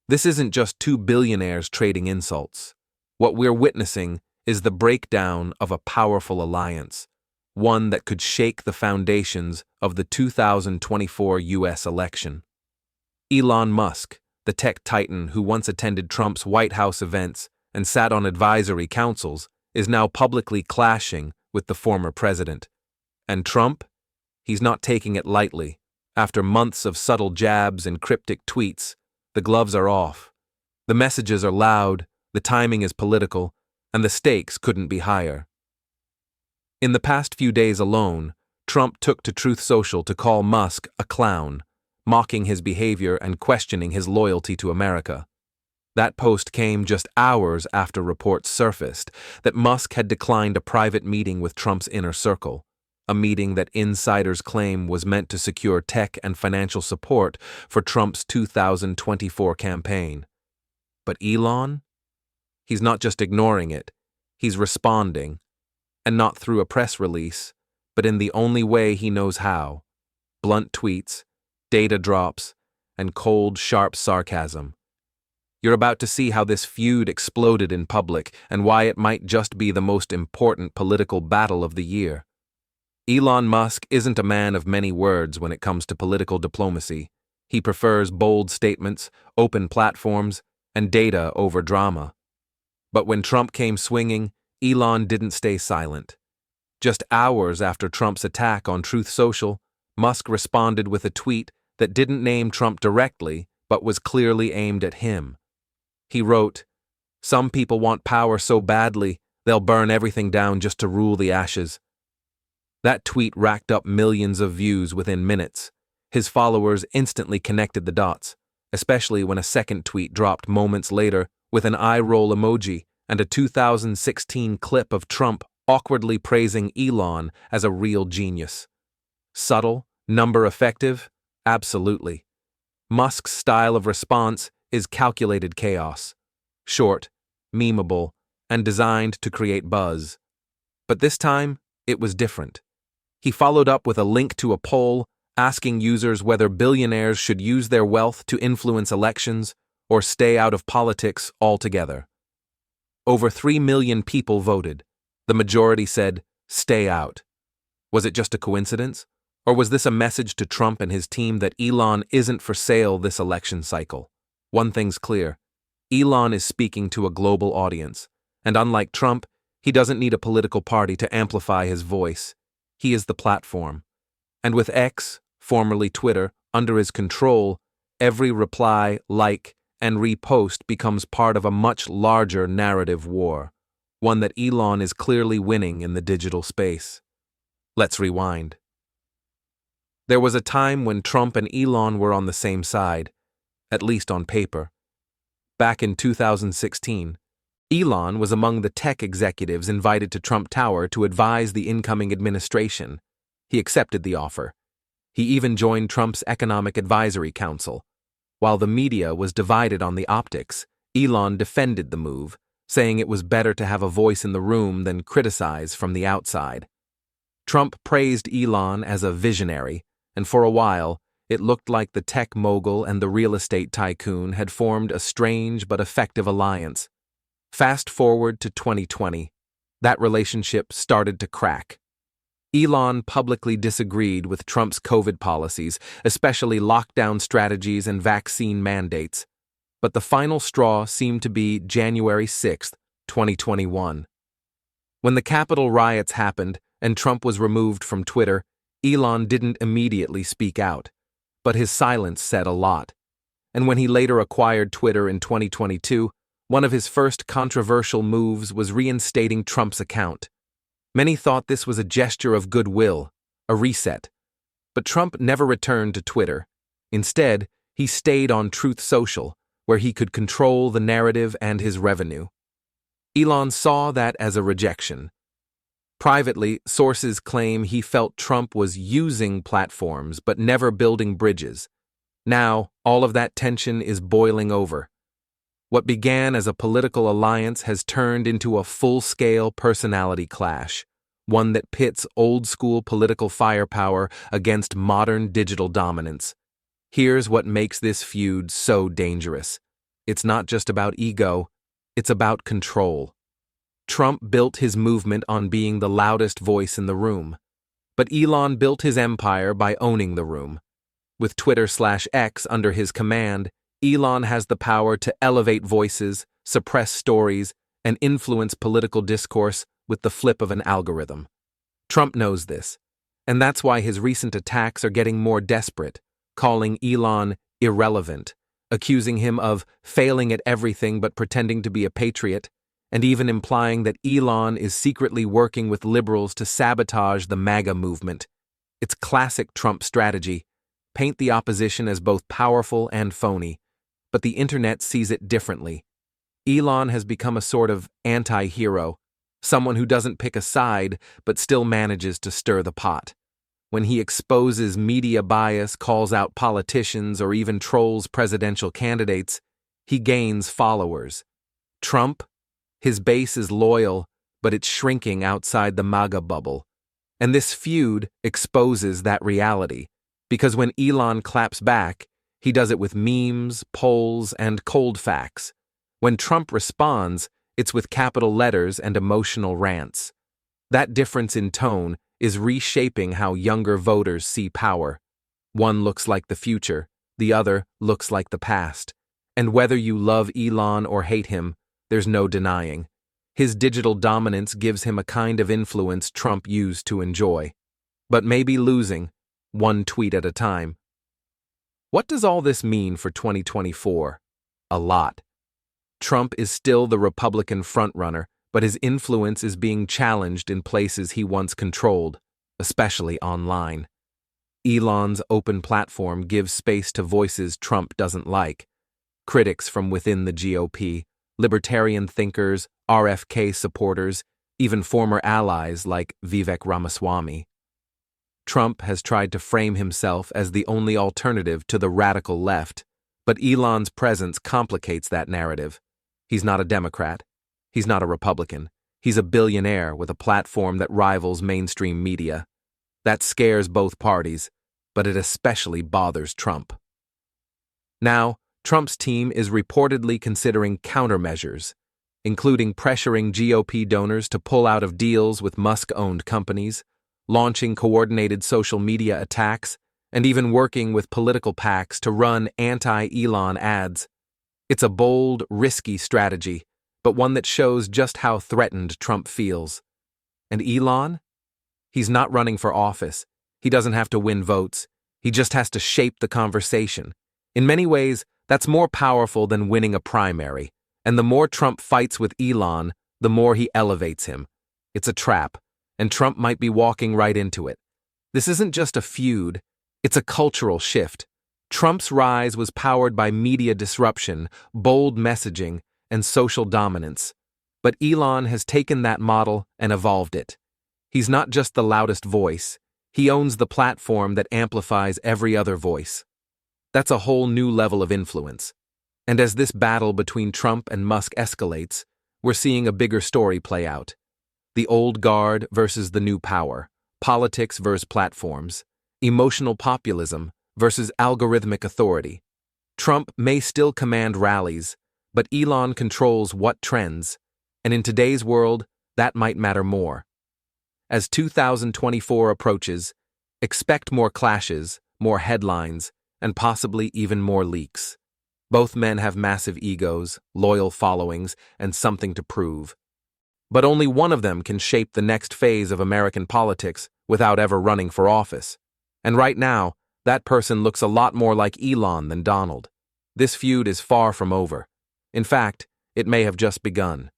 This isn't just two billionaires trading insults. What we're witnessing is the breakdown of a powerful alliance, one that could shake the foundations of the 2024 U.S. election. Elon Musk, the tech titan who once attended Trump's White House events and sat on advisory councils, is now publicly clashing with the former president. And Trump? He's not taking it lightly. After months of subtle jabs and cryptic tweets, the gloves are off. The messages are loud, the timing is political, and the stakes couldn't be higher. In the past few days alone, Trump took to Truth Social to call Musk a clown, mocking his behavior and questioning his loyalty to America. That post came just hours after reports surfaced that Musk had declined a private meeting with Trump's inner circle, a meeting that insiders claim was meant to secure tech and financial support for Trump's 2024 campaign. But Elon? He's not just ignoring it, he's responding, and not through a press release, but in the only way he knows how: blunt tweets, data drops, and cold, sharp sarcasm. You're about to see how this feud exploded in public and why it might just be the most important political battle of the year. Elon Musk isn't a man of many words when it comes to political diplomacy. He prefers bold statements, open platforms, and data over drama. But when Trump came swinging, Elon didn't stay silent. Just hours after Trump's attack on Truth Social, Musk responded with a tweet that didn't name Trump directly, but was clearly aimed at him. He wrote, "Some people want power so badly, they'll burn everything down just to rule the ashes." That tweet racked up millions of views within minutes. His followers instantly connected the dots, especially when a second tweet dropped moments later with an eye-roll emoji and a 2016 clip of Trump awkwardly praising Elon as a real genius. Subtle, number effective? Absolutely. Musk's style of response is calculated chaos. Short, memeable, and designed to create buzz. But this time, it was different. He followed up with a link to a poll asking users whether billionaires should use their wealth to influence elections or stay out of politics altogether. Over 3 million people voted. The majority said, "Stay out." Was it just a coincidence? Or was this a message to Trump and his team that Elon isn't for sale this election cycle? One thing's clear. Elon is speaking to a global audience, and unlike Trump, he doesn't need a political party to amplify his voice. He is the platform. And with X, formerly Twitter, under his control, every reply, like, and repost becomes part of a much larger narrative war, one that Elon is clearly winning in the digital space. Let's rewind. There was a time when Trump and Elon were on the same side, at least on paper. Back in 2016, Elon was among the tech executives invited to Trump Tower to advise the incoming administration. He accepted the offer. He even joined Trump's Economic Advisory Council. While the media was divided on the optics, Elon defended the move, saying it was better to have a voice in the room than criticize from the outside. Trump praised Elon as a visionary, and for a while, it looked like the tech mogul and the real estate tycoon had formed a strange but effective alliance. Fast forward to 2020, that relationship started to crack. Elon publicly disagreed with Trump's COVID policies, especially lockdown strategies and vaccine mandates. But the final straw seemed to be January 6, 2021. When the Capitol riots happened and Trump was removed from Twitter, Elon didn't immediately speak out, but his silence said a lot. And when he later acquired Twitter in 2022, one of his first controversial moves was reinstating Trump's account. Many thought this was a gesture of goodwill, a reset. But Trump never returned to Twitter. Instead, he stayed on Truth Social, where he could control the narrative and his revenue. Elon saw that as a rejection. Privately, sources claim he felt Trump was using platforms but never building bridges. Now, all of that tension is boiling over. What began as a political alliance has turned into a full-scale personality clash, one that pits old-school political firepower against modern digital dominance. Here's what makes this feud so dangerous. It's not just about ego, it's about control. Trump built his movement on being the loudest voice in the room. But Elon built his empire by owning the room. With Twitter/X under his command, Elon has the power to elevate voices, suppress stories, and influence political discourse with the flip of an algorithm. Trump knows this, and that's why his recent attacks are getting more desperate, calling Elon irrelevant, accusing him of failing at everything but pretending to be a patriot, and even implying that Elon is secretly working with liberals to sabotage the MAGA movement. It's classic Trump strategy: paint the opposition as both powerful and phony, but the internet sees it differently. Elon has become a sort of anti-hero, someone who doesn't pick a side but still manages to stir the pot. When he exposes media bias, calls out politicians, or even trolls presidential candidates, he gains followers. Trump? His base is loyal, but it's shrinking outside the MAGA bubble. And this feud exposes that reality, because when Elon claps back, he does it with memes, polls, and cold facts. When Trump responds, it's with capital letters and emotional rants. That difference in tone is reshaping how younger voters see power. One looks like the future, the other looks like the past. And whether you love Elon or hate him, there's no denying. His digital dominance gives him a kind of influence Trump used to enjoy. But maybe losing, one tweet at a time. What does all this mean for 2024? A lot. Trump is still the Republican frontrunner, but his influence is being challenged in places he once controlled, especially online. Elon's open platform gives space to voices Trump doesn't like. Critics from within the GOP, libertarian thinkers, RFK supporters, even former allies like Vivek Ramaswamy. Trump has tried to frame himself as the only alternative to the radical left, but Elon's presence complicates that narrative. He's not a Democrat. He's not a Republican. He's a billionaire with a platform that rivals mainstream media. That scares both parties, but it especially bothers Trump. Now, Trump's team is reportedly considering countermeasures, including pressuring GOP donors to pull out of deals with Musk-owned companies, launching coordinated social media attacks, and even working with political PACs to run anti-Elon ads. It's a bold, risky strategy, but one that shows just how threatened Trump feels. And Elon? He's not running for office. He doesn't have to win votes. He just has to shape the conversation. In many ways, that's more powerful than winning a primary. And the more Trump fights with Elon, the more he elevates him. It's a trap, and Trump might be walking right into it. This isn't just a feud, it's a cultural shift. Trump's rise was powered by media disruption, bold messaging, and social dominance. But Elon has taken that model and evolved it. He's not just the loudest voice, he owns the platform that amplifies every other voice. That's a whole new level of influence. And as this battle between Trump and Musk escalates, we're seeing a bigger story play out. The old guard versus the new power, politics versus platforms, emotional populism versus algorithmic authority. Trump may still command rallies, but Elon controls what trends, and in today's world, that might matter more. As 2024 approaches, expect more clashes, more headlines, and possibly even more leaks. Both men have massive egos, loyal followings, and something to prove. But only one of them can shape the next phase of American politics without ever running for office. And right now, that person looks a lot more like Elon than Donald. This feud is far from over. In fact, it may have just begun.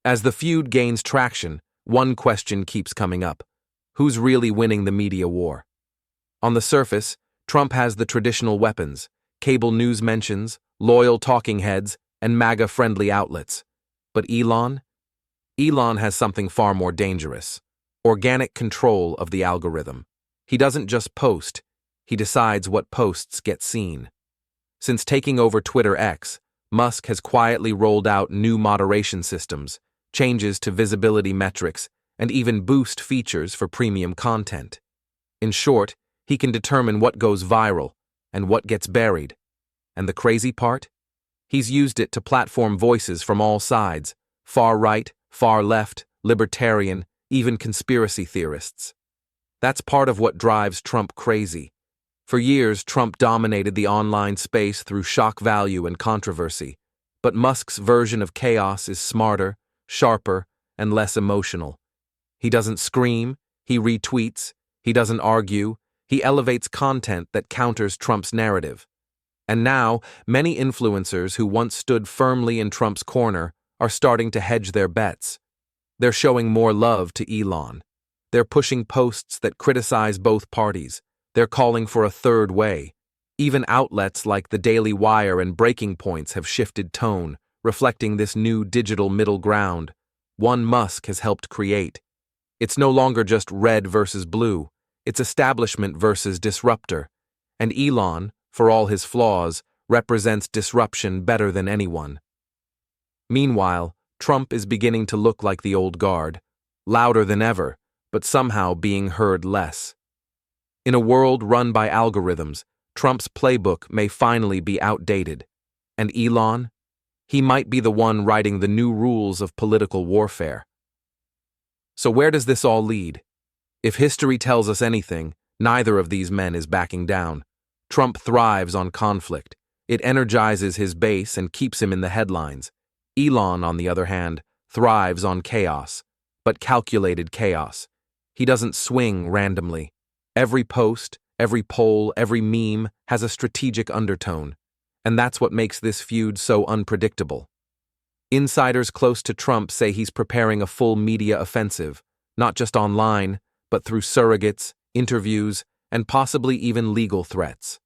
As the feud gains traction, one question keeps coming up. Who's really winning the media war? On the surface, Trump has the traditional weapons, cable news mentions, loyal talking heads, and MAGA-friendly outlets. But Elon? Elon has something far more dangerous: organic control of the algorithm. He doesn't just post, he decides what posts get seen. Since taking over Twitter X, Musk has quietly rolled out new moderation systems, changes to visibility metrics, and even boost features for premium content. In short, he can determine what goes viral and what gets buried. And the crazy part? He's used it to platform voices from all sides: far right, far left, libertarian, even conspiracy theorists. That's part of what drives Trump crazy. For years, Trump dominated the online space through shock value and controversy. But Musk's version of chaos is smarter, sharper, and less emotional. He doesn't scream, he retweets, he doesn't argue, he elevates content that counters Trump's narrative. And now, many influencers who once stood firmly in Trump's corner are starting to hedge their bets. They're showing more love to Elon. They're pushing posts that criticize both parties. They're calling for a third way. Even outlets like the Daily Wire and Breaking Points have shifted tone, reflecting this new digital middle ground, one Musk has helped create. It's no longer just red versus blue, it's establishment versus disruptor. And Elon, for all his flaws, represents disruption better than anyone. Meanwhile, Trump is beginning to look like the old guard, louder than ever, but somehow being heard less. In a world run by algorithms, Trump's playbook may finally be outdated. And Elon? He might be the one writing the new rules of political warfare. So where does this all lead? If history tells us anything, neither of these men is backing down. Trump thrives on conflict. It energizes his base and keeps him in the headlines. Elon, on the other hand, thrives on chaos, but calculated chaos. He doesn't swing randomly. Every post, every poll, every meme has a strategic undertone, and that's what makes this feud so unpredictable. Insiders close to Trump say he's preparing a full media offensive, not just online, but through surrogates, interviews, and possibly even legal threats.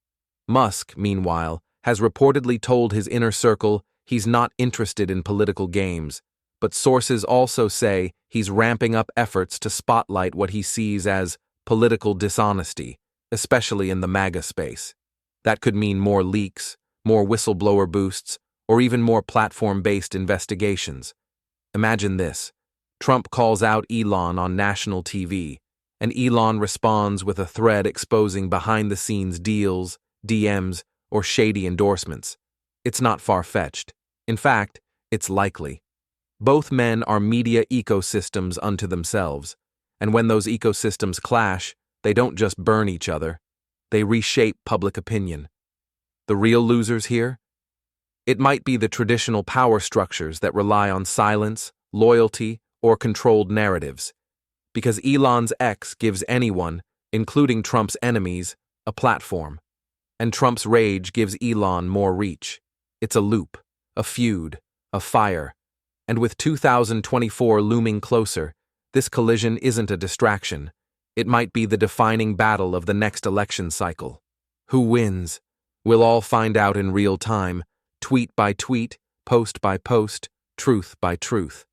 Musk, meanwhile, has reportedly told his inner circle he's not interested in political games, but sources also say he's ramping up efforts to spotlight what he sees as political dishonesty, especially in the MAGA space. That could mean more leaks, more whistleblower boosts, or even more platform-based investigations. Imagine this. Trump calls out Elon on national TV, and Elon responds with a thread exposing behind-the-scenes deals, DMs, or shady endorsements. It's not far-fetched. In fact, it's likely. Both men are media ecosystems unto themselves, and when those ecosystems clash, they don't just burn each other, they reshape public opinion. The real losers here? It might be the traditional power structures that rely on silence, loyalty, or controlled narratives. Because Elon's X gives anyone, including Trump's enemies, a platform. And Trump's rage gives Elon more reach. It's a loop, a feud, a fire. And with 2024 looming closer, this collision isn't a distraction. It might be the defining battle of the next election cycle. Who wins? We'll all find out in real time, tweet by tweet, post by post, truth by truth.